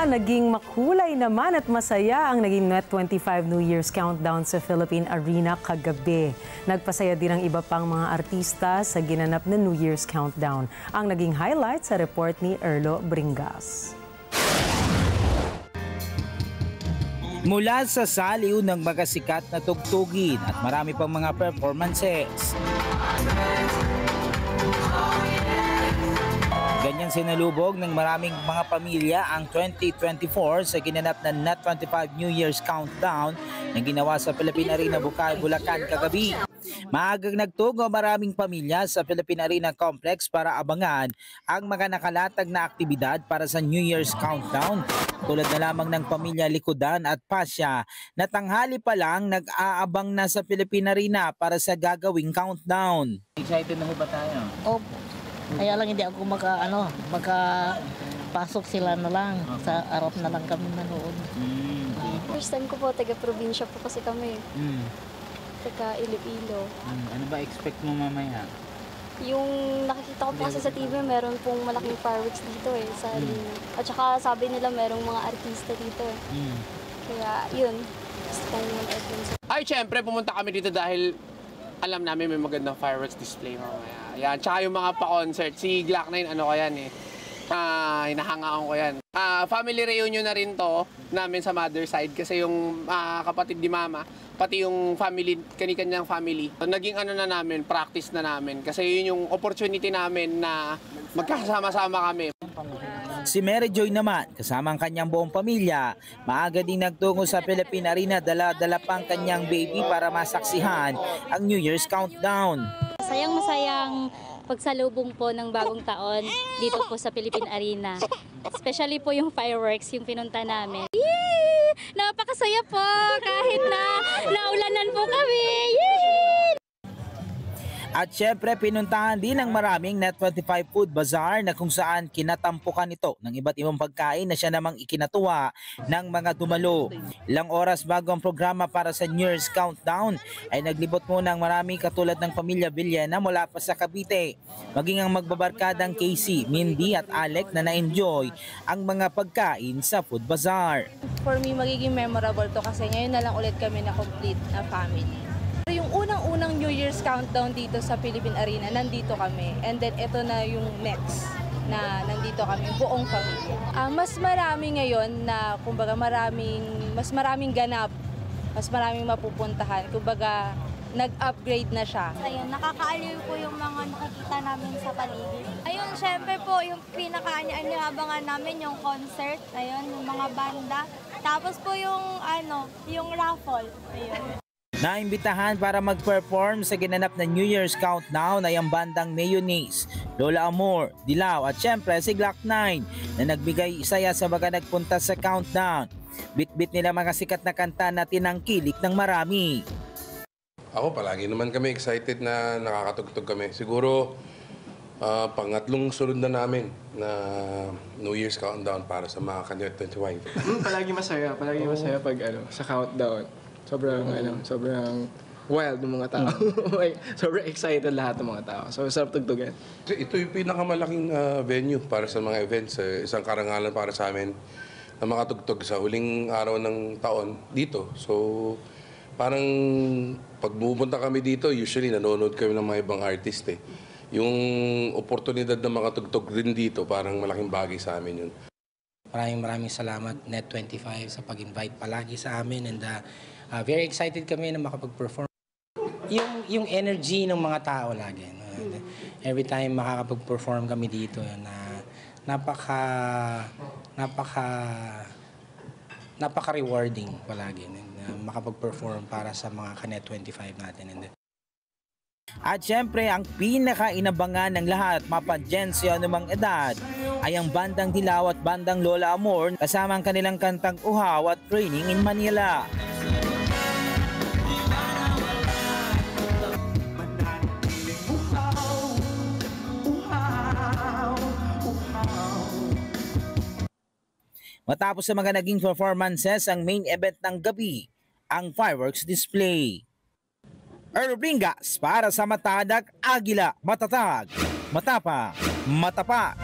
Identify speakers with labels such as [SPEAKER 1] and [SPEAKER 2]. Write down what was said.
[SPEAKER 1] naging makulay naman at masaya ang naging Net25 New Year's Countdown sa Philippine Arena kagabi. Nagpasaya din ang iba pang mga artista sa ginanap na New Year's Countdown. Ang naging highlight sa report ni Erlo Bringas.
[SPEAKER 2] Mula sa saliw ng mga sikat na tugtugin at marami pang mga performances. Ganyang sinalubog ng maraming mga pamilya ang 2024 sa ginanap na Net25 New Year's Countdown na ginawa sa Philippine Arena, Bukawi, Bulacan kagabi. Maagang nagtungo maraming pamilya sa Philippine Arena Complex para abangan ang mga nakalatag na aktibidad para sa New Year's Countdown. Tulad na lamang ng pamilya Likudan at Pasya na tanghali pa lang nag-aabang na sa Philippine Arena para sa gagawing countdown. Excited na ba tayo?
[SPEAKER 3] Opo. Kaya lang hindi ako makapasok sila na lang. Sa harap na lang kami manood.
[SPEAKER 4] First time ko po, taga-probinsya po kasi kami. Taga Iloilo.
[SPEAKER 2] Ano ba expect mo mamaya?
[SPEAKER 4] Yung nakikita ko po kasi sa TV, meron pong malaking fireworks dito sa arena. At saka sabi nila merong mga artista dito Kaya yun, gusto kong manood yun.
[SPEAKER 5] Ay, syempre pumunta kami dito dahil alam namin may magandang fireworks display mamaya. Yan, tsaka yung mga pa-concert, si Glock9, ano ko yan hinahangaan ko yan. Family reunion na rin to namin sa mother side kasi yung kapatid ni mama, pati yung family, kani-kanyang family. So, naging ano na namin, practice na namin kasi yun yung opportunity namin na magkasama-sama kami.
[SPEAKER 2] Si Mary Joy naman, kasama ang kanyang buong pamilya, maaga din nagtungo sa Philippine Arena, dala-dala pang kanyang baby para masaksihan ang New Year's Countdown.
[SPEAKER 6] Masayang pagsalubong po ng bagong taon dito po sa Philippine Arena. Especially po yung fireworks, yung pinunta namin. Yee! Napakasaya po kahit na naulanan po kami. Yee!
[SPEAKER 2] At syempre pinuntahan din ng maraming Net25 Food Bazaar na kung saan kinatampukan ito ng iba't ibang pagkain na siya namang ikinatuwa ng mga dumalo. Ilang oras bago ang programa para sa New Year's Countdown ay naglibot muna ang marami katulad ng pamilya Villena mula pa sa Cavite. Maging ang magbabarkadang Casey, Mindy at Alec na na-enjoy ang mga pagkain sa Food Bazaar.
[SPEAKER 7] For me, magiging memorable to kasi ngayon na lang ulit kami na complete na family. Yung unang-unang New Year's Countdown dito sa Philippine Arena, nandito kami. And then ito na yung next na nandito kami, buong pamilya. Mas marami ngayon na, kumbaga mas maraming ganap, mas maraming mapupuntahan. Kumbaga, nag-upgrade na siya.
[SPEAKER 8] Ayun, nakakaaliw po yung mga nakikita namin sa paligid. Ayun, syempre po, yung pinaka-anihabangan namin, yung concert, ayun, yung mga banda. Tapos po yung raffle, ayun.
[SPEAKER 2] Naimbitahan para mag-perform sa ginanap na New Year's Countdown ay ang bandang Mayonnaise, Lola Amor, Dilaw at syempre si Glock9 na nagbigay saya sa mga nagpunta sa countdown. Bit-bit nila mga sikat na kanta na tinangkilik ng marami.
[SPEAKER 9] Ako palagi naman kami excited na nakakatugtog kami. Siguro pangatlong sunod na namin na New Year's Countdown para sa mga Net25.
[SPEAKER 10] Palagi masaya pag sa countdown. Sobrang wild ng mga tao. Sobrang excited lahat ng mga tao. So, sarap tugtugan.
[SPEAKER 9] Ito yung pinakamalaking venue para sa mga events. Isang karangalan para sa amin na makatugtog sa huling araw ng taon dito. So, parang pag pupunta kami dito, usually nanonood kami ng mga ibang artist. Yung oportunidad na makatugtog din dito, parang malaking bagay sa amin yun.
[SPEAKER 11] Maraming salamat Net25 sa pag-invite palagi sa amin and very excited kami na makapag-perform. Yung energy ng mga tao lagi. No? Every time makakapag-perform kami dito na napaka-rewarding palagi na makapag-perform para sa mga ka-Net25 natin.
[SPEAKER 2] At syempre ang pinaka-inabangan ng lahat mapadyensya anumang edad ay ang bandang Dilaw at bandang Lola Amor kasama ang kanilang kantang Uhaw at Training in Manila. Matapos sa mga naging performances, ang main event ng gabi, ang fireworks display. Erlo Bringas para sa Matadag Agila, matatag, matapa, matapat.